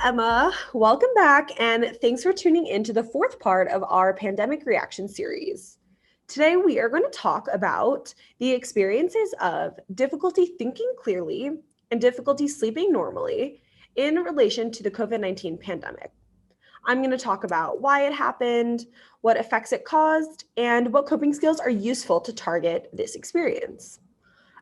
Emma. Welcome back, and thanks for tuning in to the fourth part of our pandemic reaction series. Today, we are going to talk about the experiences of difficulty thinking clearly and difficulty sleeping normally in relation to the COVID-19 pandemic. I'm going to talk about why it happened, what effects it caused, and what coping skills are useful to target this experience.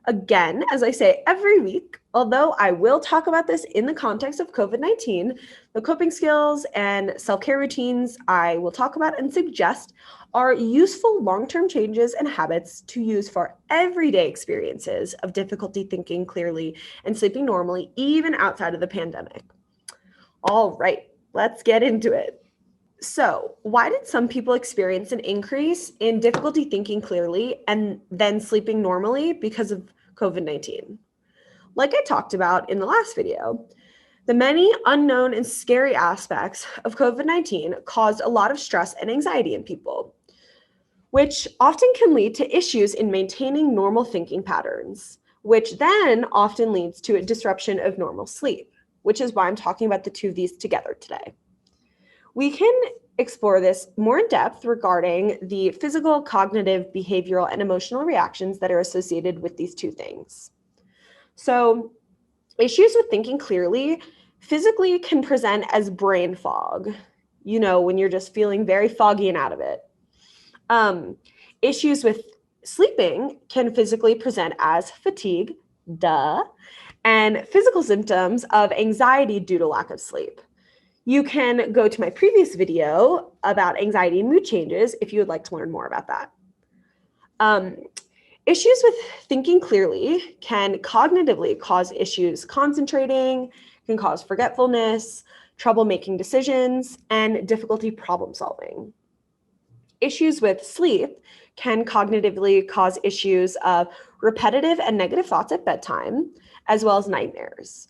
Again, as I say every week, although I will talk about this in the context of COVID-19, the coping skills and self-care routines I will talk about and suggest are useful long-term changes and habits to use for everyday experiences of difficulty thinking clearly and sleeping normally, even outside of the pandemic. All right, let's get into it. So, why did some people experience an increase in difficulty thinking clearly and then sleeping normally because of COVID-19? Like I talked about in the last video, the many unknown and scary aspects of COVID-19 caused a lot of stress and anxiety in people, which often can lead to issues in maintaining normal thinking patterns, which then often leads to a disruption of normal sleep, which is why I'm talking about the two of these together today. We can explore this more in depth regarding the physical, cognitive, behavioral, and emotional reactions that are associated with these two things. So, issues with thinking clearly physically can present as brain fog, when you're just feeling very foggy and out of it. Issues with sleeping can physically present as fatigue, and physical symptoms of anxiety due to lack of sleep. You can go to my previous video about anxiety and mood changes if you would like to learn more about that. Issues with thinking clearly can cognitively cause issues concentrating, can cause forgetfulness, trouble making decisions, and difficulty problem solving. Issues with sleep can cognitively cause issues of repetitive and negative thoughts at bedtime, as well as nightmares.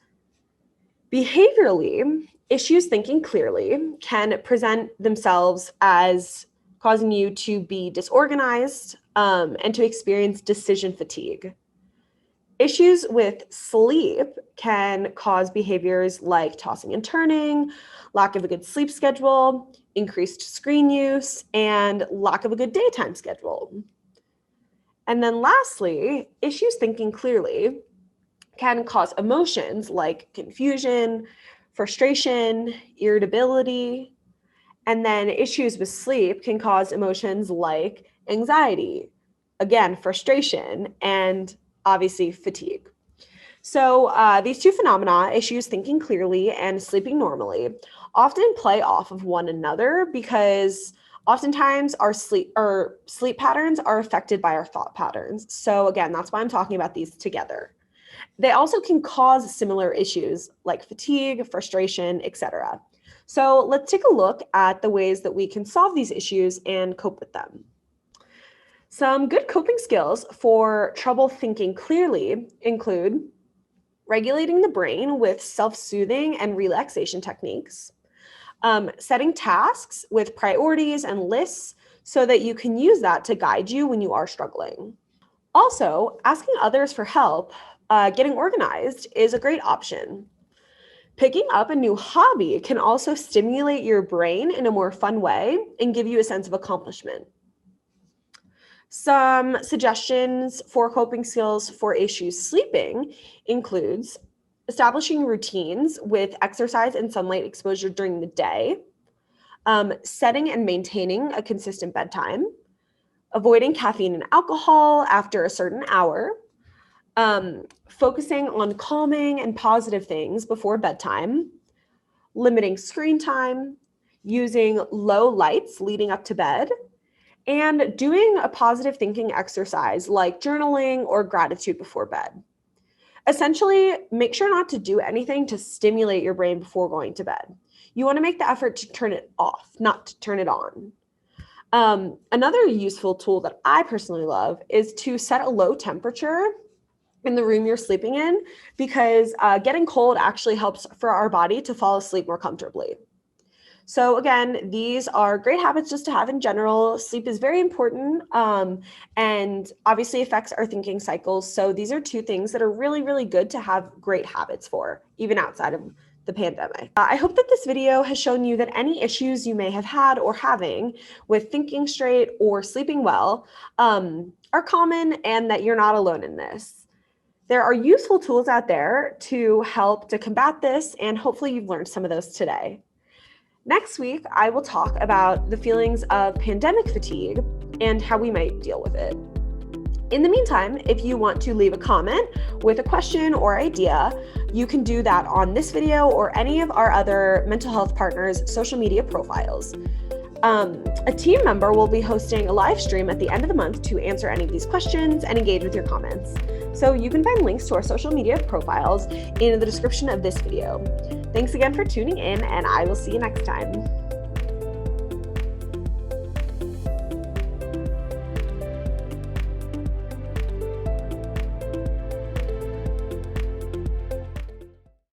Behaviorally, issues thinking clearly can present themselves as causing you to be disorganized and to experience decision fatigue. Issues with sleep can cause behaviors like tossing and turning, lack of a good sleep schedule, increased screen use, and lack of a good daytime schedule. And then lastly, issues thinking clearly can cause emotions like confusion, frustration, irritability, and then issues with sleep can cause emotions like anxiety, again, frustration, and obviously fatigue. So these two phenomena, issues thinking clearly and sleeping normally, often play off of one another because oftentimes our sleep patterns are affected by our thought patterns. So again, that's why I'm talking about these together. They also can cause similar issues like fatigue, frustration, etc. So let's take a look at the ways that we can solve these issues and cope with them. Some good coping skills for trouble thinking clearly include regulating the brain with self-soothing and relaxation techniques, setting tasks with priorities and lists so that you can use that to guide you when you are struggling. Also, asking others for help, getting organized is a great option. Picking up a new hobby can also stimulate your brain in a more fun way and give you a sense of accomplishment. Some suggestions for coping skills for issues sleeping includes establishing routines with exercise and sunlight exposure during the day, setting and maintaining a consistent bedtime, avoiding caffeine and alcohol after a certain hour, focusing on calming and positive things before bedtime, limiting screen time, using low lights leading up to bed, and doing a positive thinking exercise like journaling or gratitude before bed. Essentially, make sure not to do anything to stimulate your brain before going to bed. You want to make the effort to turn it off, not to turn it on. Another useful tool that I personally love is to set a low temperature in the room you're sleeping in because getting cold actually helps for our body to fall asleep more comfortably. So again, these are great habits just to have in general. Sleep is very important and obviously affects our thinking cycles. So these are two things that are really, really good to have great habits for, even outside of the pandemic. I hope that this video has shown you that any issues you may have had or having with thinking straight or sleeping well are common, and that you're not alone in this. There are useful tools out there to help to combat this, and hopefully you've learned some of those today. Next week, I will talk about the feelings of pandemic fatigue and how we might deal with it. In the meantime, if you want to leave a comment with a question or idea, you can do that on this video or any of our other mental health partners' social media profiles. A team member will be hosting a live stream at the end of the month to answer any of these questions and engage with your comments. So you can find links to our social media profiles in the description of this video. Thanks again for tuning in, and I will see you next time.